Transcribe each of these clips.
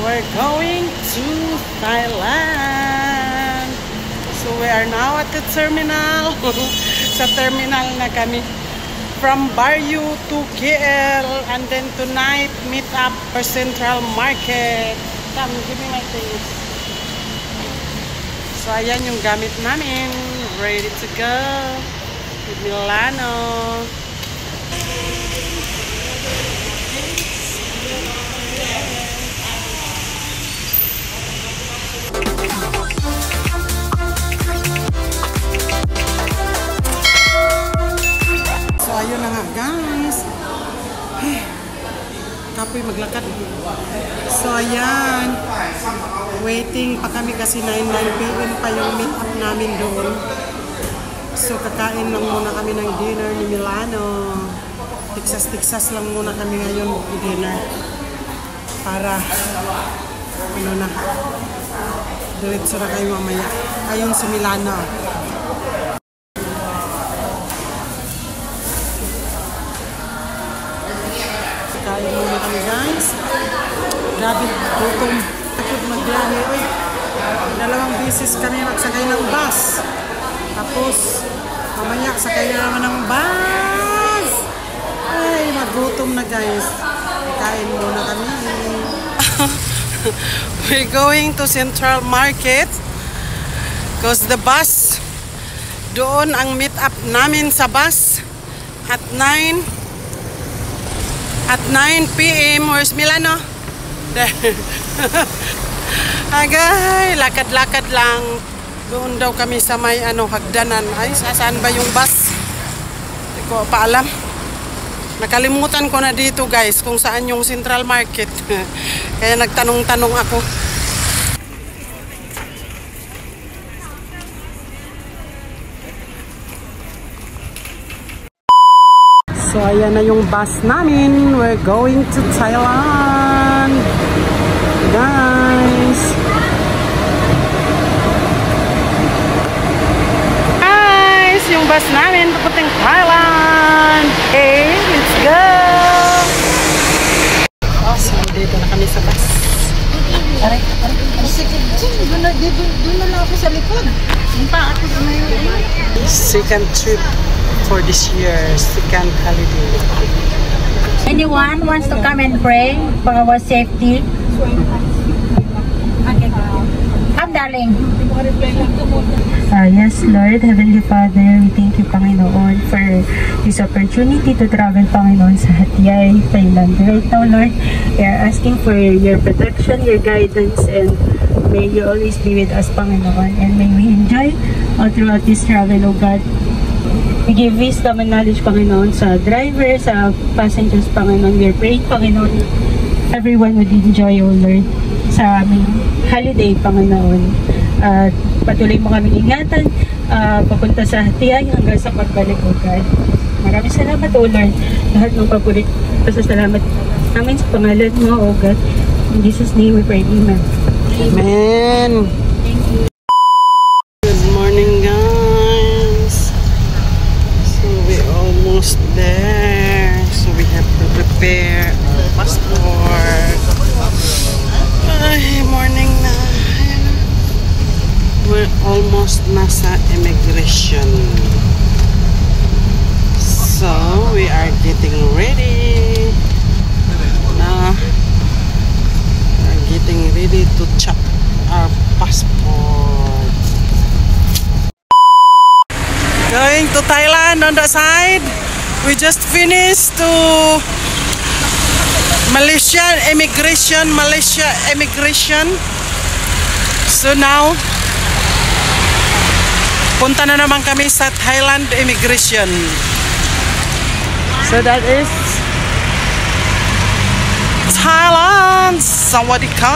we're going to Thailand. So we are now at the terminal. Sa terminal na kami. From Barrio to KL, and then tonight meet up for Central Market. Come, give me my things. So ayan yung gamit namin. Ready to go to Milano. So ayun na nga guys. Kapoy maglakad. So ayan. Waiting pa kami kasi 9 PM pa yung meet up namin doon. So kakain lang muna kami ng dinner ni Milano. Tiksas lang muna kami ngayon dinner. Para ano na. Diretso na kayo mamaya. Ayun si Milano. Kain muna kami guys. Grabe, gutom. Takot magbiyahe. Uy, 2 beses kami magsakay ng bus. Tapos, mamaya sakay na naman ng bus. Ay, magutom na guys. Kain muna kami. We're going to Central Market because the bus, doon ang meet up namin sa bus at 9 PM. Where's Milano? There. Agay, lakad-lakad lang. Doon daw kami sa may hagdanan. Ay, saan ba yung bus? Hindi ko pa alam. Nakalimutan ko na dito guys kung saan yung Central Market. Kaya nagtanong-tanong ako. So ayan na yung bus namin. We're going to Thailand. Guys. Guys, yung bus namin papuntang Thailand. Okay, let's go. So dito na kami sa bus. Aray. Doon na lang ako sa likod. Second trip for this year, second holiday. Anyone wants to come and pray for our safety? Come, darling. Yes, Lord, Heavenly Father, we thank you, Panginoon, for this opportunity to travel, Panginoon, sa Hatay, Thailand. Right now, Lord, we are asking for your protection, your guidance, and may you always be with us, Panginoon, and may we enjoy all throughout this travel, O God. We give wisdom and knowledge, Panginoon, sa driver, sa passengers, Panginoon. We are praying, Panginoon, everyone would enjoy, O Lord, sa aming holiday, Panginoon. At patuloy mo kaming ingatan, papunta sa Hatay hanggang sa pagbalik, O God. Maraming salamat, O Lord. Lahat ng papulit, pasasalamat namin sa pangalan mo, O God. In Jesus' name we pray, Amen. Amen. Thank you. Good morning, guys. So we're almost there. So we have to prepare our passport. Ay, morning na. We're almost nasa immigration. So we are getting ready. Now we're getting ready to check our passport. Going to Thailand on the side. We just finished to Malaysia immigration. So now punta na naman kami sa Thailand immigration. So that is Thailand. Sawadika.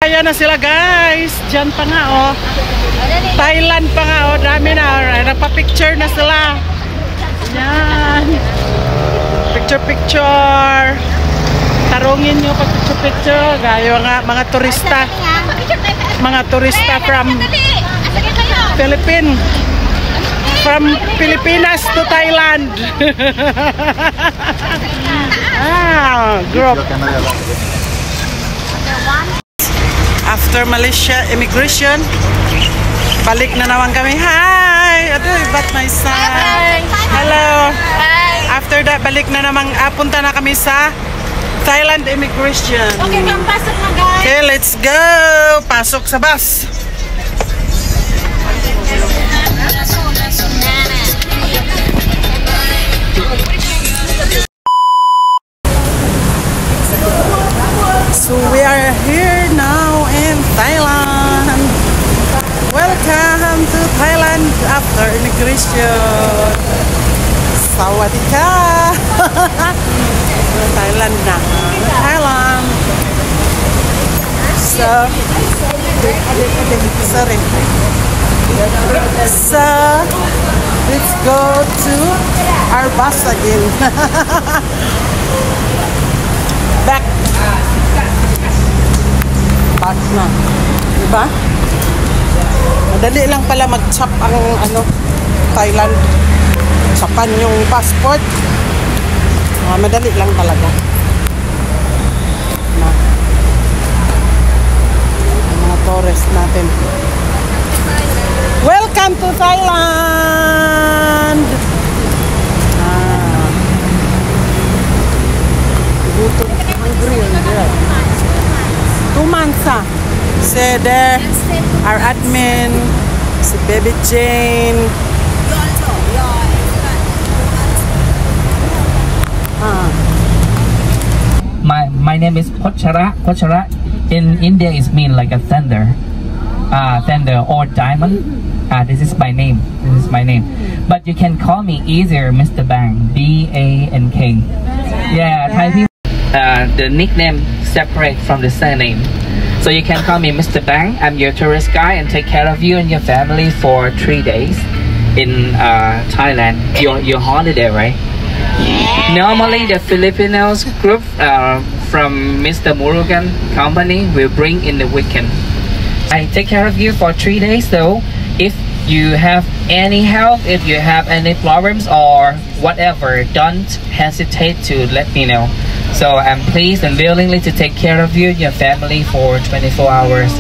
Ayan na sila guys. Diyan pa nga oh. Thailand pa nga oh. Dami na. Nagpa-picture na sila. Yan. Picture. Tarungin nyo pag picture. Gayo nga mga turista. Mga turista from Philippines. From Pilipinas to Thailand. Ah, group. After Malaysia immigration, balik na naman kami. Hi! Adoy, ba't my son? Hello! After that, balik na naman, punta na kami sa Thailand immigration. Okay, pasok na guys. Okay, let's go! Pasok sa bus. So we are here now in Thailand. Welcome to Thailand after immigration. Sawadee ka! Thailand na. Thailand. So, sorry. So, let's go to our bus again. Back. Back na. Diba? Madali lang pala mag-chop ang Thailand. Chapan yung passport. Madali lang talaga. Ang mga tourist natin. Welcome to Thailand! Gutom. Hungry. 2 months So there, our admin, si Baby Jane. My name is Pochara. Pochara in India is mean like a thunder, thunder or diamond. This is my name. This is my name. But you can call me easier, Mr. Bang. B-A-N-K. Yeah, Thai people. The nickname separate from the surname. So you can call me Mr. Bang. I'm your tourist guide and take care of you and your family for 3 days in Thailand. Your holiday, right? Normally the Filipinos group from Mr. Murugan company will bring in the weekend. I take care of you for 3 days though. If you have any help, if you have any problems or whatever, don't hesitate to let me know. So I'm pleased and willingly to take care of you and your family for 24 hours.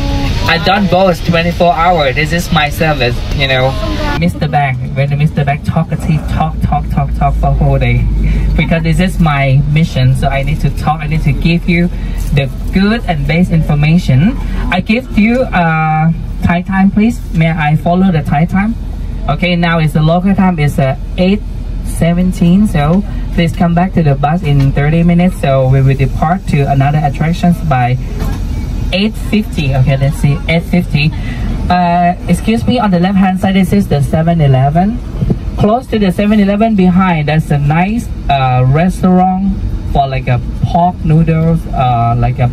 I don't boast 24 hours. This is my service, you know. Mr. Bang, when Mr. Bang talkative, talk for whole day. Because this is my mission, so I need to talk. I need to give you the good and best information. I give you Thai time, please. May I follow the Thai time? Okay, now it's the local time. It's 8:17. So please come back to the bus in 30 minutes. So we will depart to another attractions by 8:50. Okay, let's see, 8:50. Excuse me, on the left hand side this is the 7-Eleven. Close to the 7-Eleven behind there's a nice restaurant for like a pork noodles, like a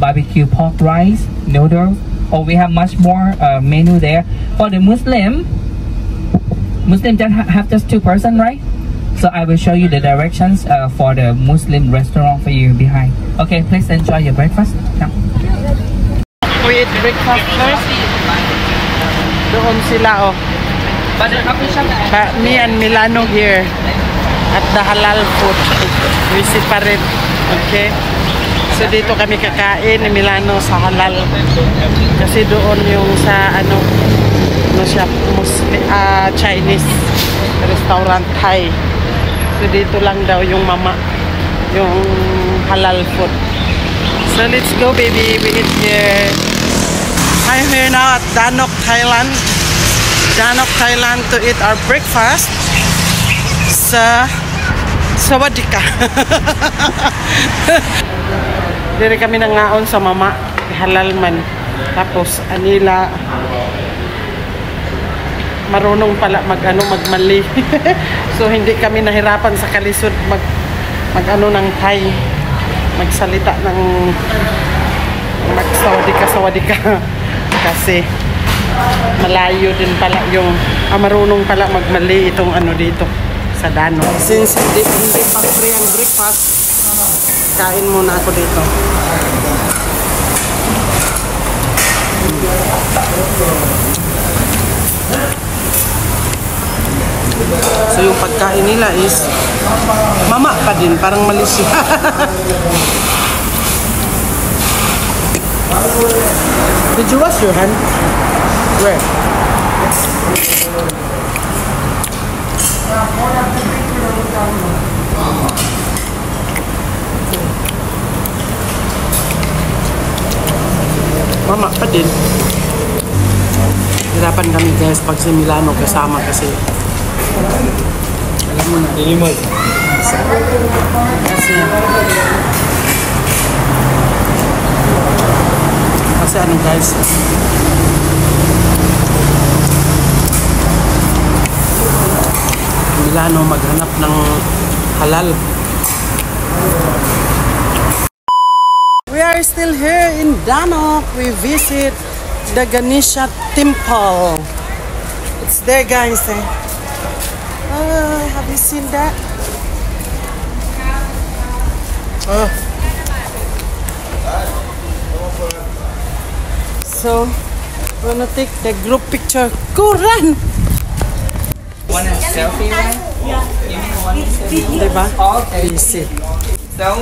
barbecue pork rice noodles. Or we have much more menu there. For the Muslim just have just 2 person, right? So I will show you the directions for the Muslim restaurant for you behind. Okay, please enjoy your breakfast. Come. We eat breakfast first. Doon sila me and Milano here at the halal food. We separate. Okay. So dito kami kakain ni Milano sa halal. Kasi doon yung sa siya, Muslim, Chinese restaurant Thai. So dito lang daw yung yung halal food. So let's go baby, we eat here. I'm here now at Danok, Thailand. Danok, Thailand to eat our breakfast. Sawadee ka. Dire kami nangaon sa mama, halal man. Tapos anila marunong pala magmali. So hindi kami nahirapan sa kalisod ng Thai, magsalita ng sawadee ka kasi malayo din pala yung marunong pala magmali itong dito sa Danok. Since hindi pa free ang breakfast, kain muna ako dito. So yung pagkain nila is mama pa din, parang Malaysia. Did you wash your hand? Where? Mama pa din. Hirapan kami guys pag si Milano kasama kasi alam mo na. Dilimal. Kasi ano guys, Milano maghanap ng halal. We are still here in Danok. We visit the Ganesha Temple. It's there guys. Have you seen that? So, we're gonna take the group picture. Go run! Want a selfie, right? Yeah. You mean one selfie? Diba? Okay. Easy. So,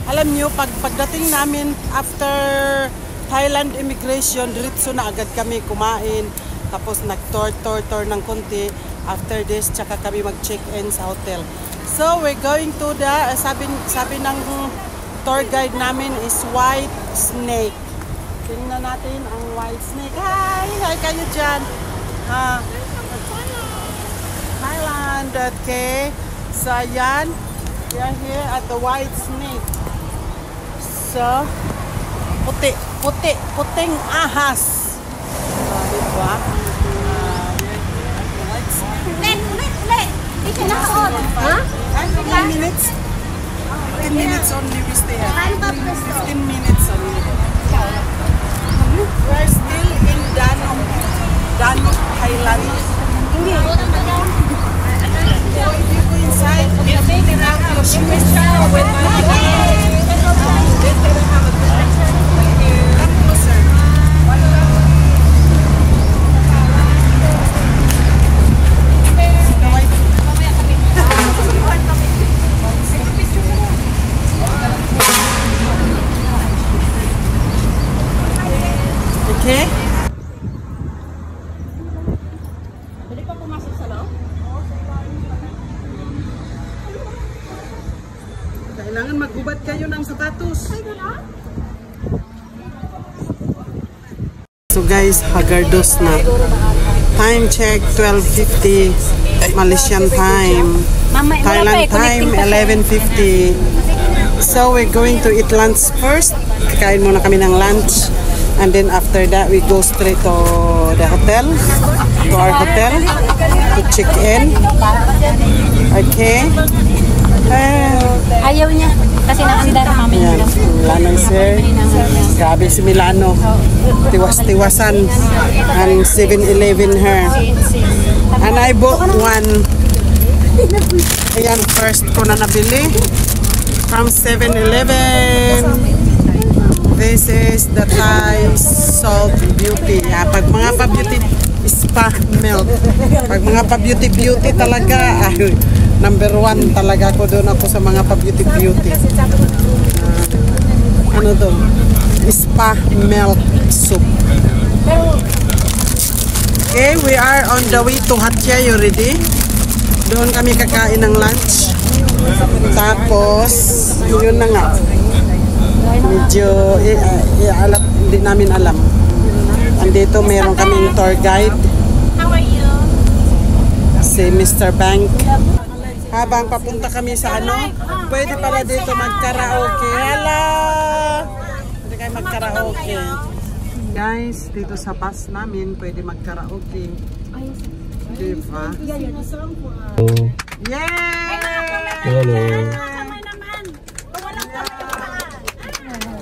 alam nyo, pagdating namin after Thailand immigration, diretso na agad kami kumain. Tapos nag-tour ng konti. After this, tsaka kami mag-check-in sa hotel. So, we're going to the, sabi ng tour guide namin is White Snake. Tingnan natin ang White Snake. Hi! Hi kayo dyan. Thailand, okay. So, ayan. We are here at the White Snake. So, puting ahas. Diba? Huh? 15 minutes? 15 minutes only we stay here. 15 minutes only. We're still in Danok, Thailand. So if you go inside, you can have your shoes with come closer. Okay? Pwede pa pumasok sa loob? Kailangan maghubad kayo ng sapatos. So guys, hagardos na. Time check, 12:50. Malaysian time. Thailand time, 11:50. So we're going to eat lunch first. Kakain muna kami ng lunch. And then after that, we go straight to the hotel. To our hotel. To check in. Okay. Ayaw niya. Kasi naandar mami. Ayan, Milano sir. Grabe si Milano. Tiwas-tiwasan. Ang 7-Eleven her. And I bought one. Ayan, first ko na nabili. From 7-Eleven. This is the Thai Salt Beauty. Pag mga pa-beauty, spa milk. Pag mga pa-beauty talaga, number 1 talaga ako doon ako sa mga pa-beauty. Ano doon? Spa milk soup. Okay, we are on the way to Hat Yai already. Doon kami kakain ng lunch. Tapos, yun na nga. Medyo, hindi namin alam. Andito meron kaming tour guide. How are you? Si Mr. Bank. Habang papunta kami sa ano, pwede pala dito mag-karaoke. Hala! Pwede kayo mag-karaoke. Guys, dito sa bus namin, pwede mag-karaoke. Diba? Yay! Hello.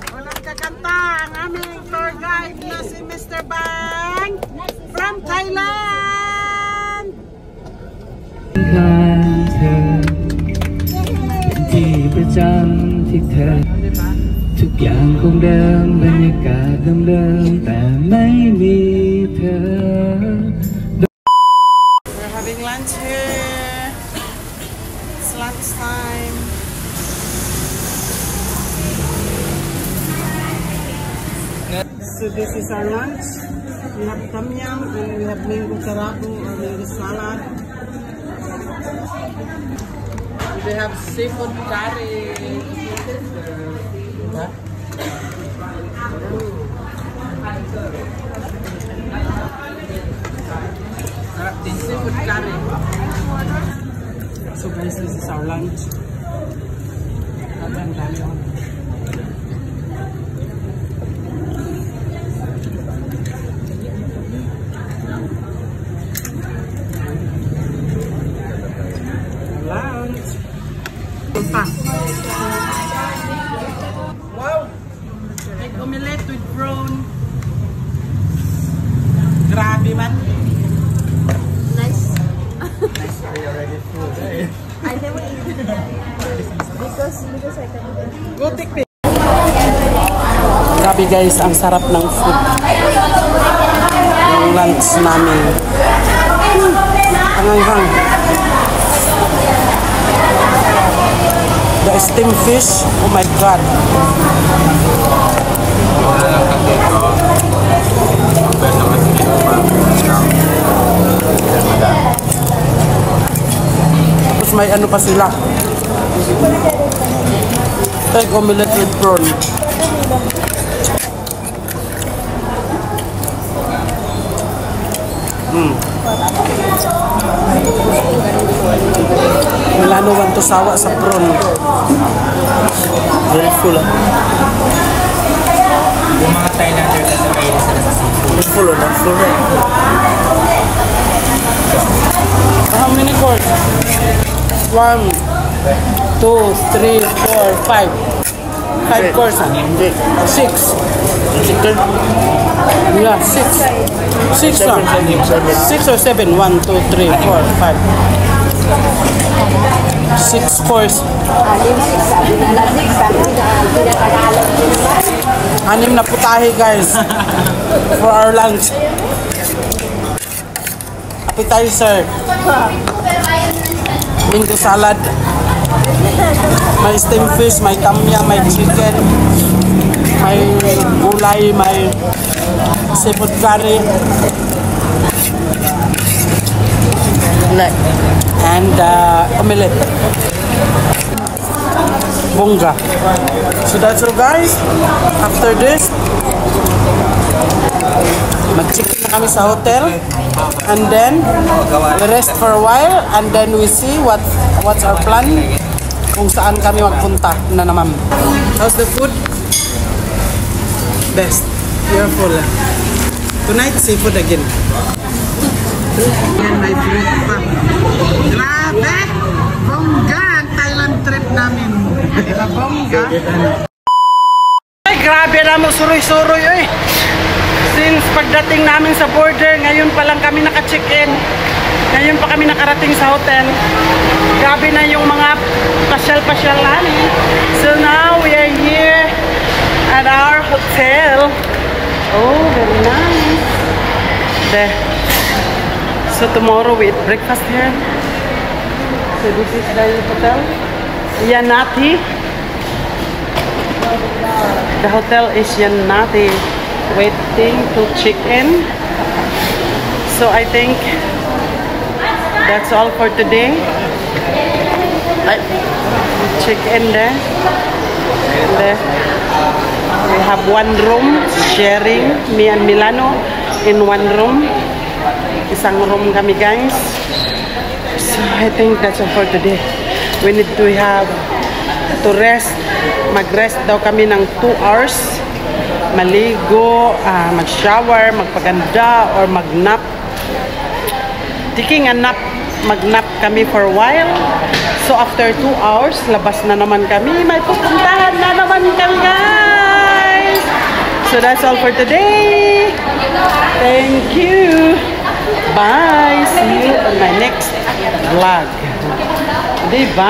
Walang kakanta ang aming tour guide na si Mr. Bang. ข้างเธอเป็นที่ประจำที่เธอทุกอย่างคงเดิมบรรยากาศเดิมๆแต่ไม่มีเธอ We're having lunch here. It's lunch time. So this is our lunch. We have tom yum and we have mango tarabu or mango salad. We have seafood curry. Seafood curry. So guys, this is our lunch. Lunch. Wow! Egg omelette with prawn. Grabe man. Nice. Nice. Are you already full? I never eat because I can. Go take me. Grabe guys, ang sarap ng food. Yung lunch namin. Hangang-hang. The steamed fish, oh my god. Tapos may ano pa sila. Egg omelette with prawn. Wala naman to sawa sa prawn. Very full. Yung mga Thailander kasi mahilig sila sa seafood. Full on, full. How many course? 1, 2, 3, 4, 5. 5 course. 6. Chicken? Yeah, 6. 6 lang. 6 or 7. 1, 2, 3, 4, 5. 6 course. 6 na putahe guys for our lunch. Appetizer. Mango salad. May steamed fish, may tom yum, may chicken, may gulay, may seafood curry. And omelette. Bongga. So that's all guys. After this, mag-check-in na kami sa hotel. And then, we rest for a while. And then we see what's our plan. Kung saan kami magpunta na naman. How's the food? Best. You're full. Tonight, seafood again. Yan, may fruit pa. Grabe! Bongga ang Thailand trip namin. Diba, bongga? Ay, grabe na mo, suroy-suroy eh. Since pagdating namin sa border, ngayon pa lang kami naka-check-in. Ngayon pa kami nakarating sa hotel. Grabe na yung mga pasyal-pasyalan. So now we are here at our hotel. Oh, very nice. There. So tomorrow we eat breakfast here. So this is the hotel. Yanati. The hotel is Yanati. Waiting to check in. So I think that's all for today. Check in there. And there. We have one room sharing, me and Milano in one room. Isang room kami guys. So I think that's all for today. We need to have to rest. Mag-rest daw kami ng 2 hours. Maligo, mag-shower, magpaganda, or mag-nap. Taking a nap, mag-nap kami for a while. So after 2 hours, labas na naman kami. May pupuntahan na naman kami guys. So that's all for today. Thank you. Bye. See you on my next vlog. Diba?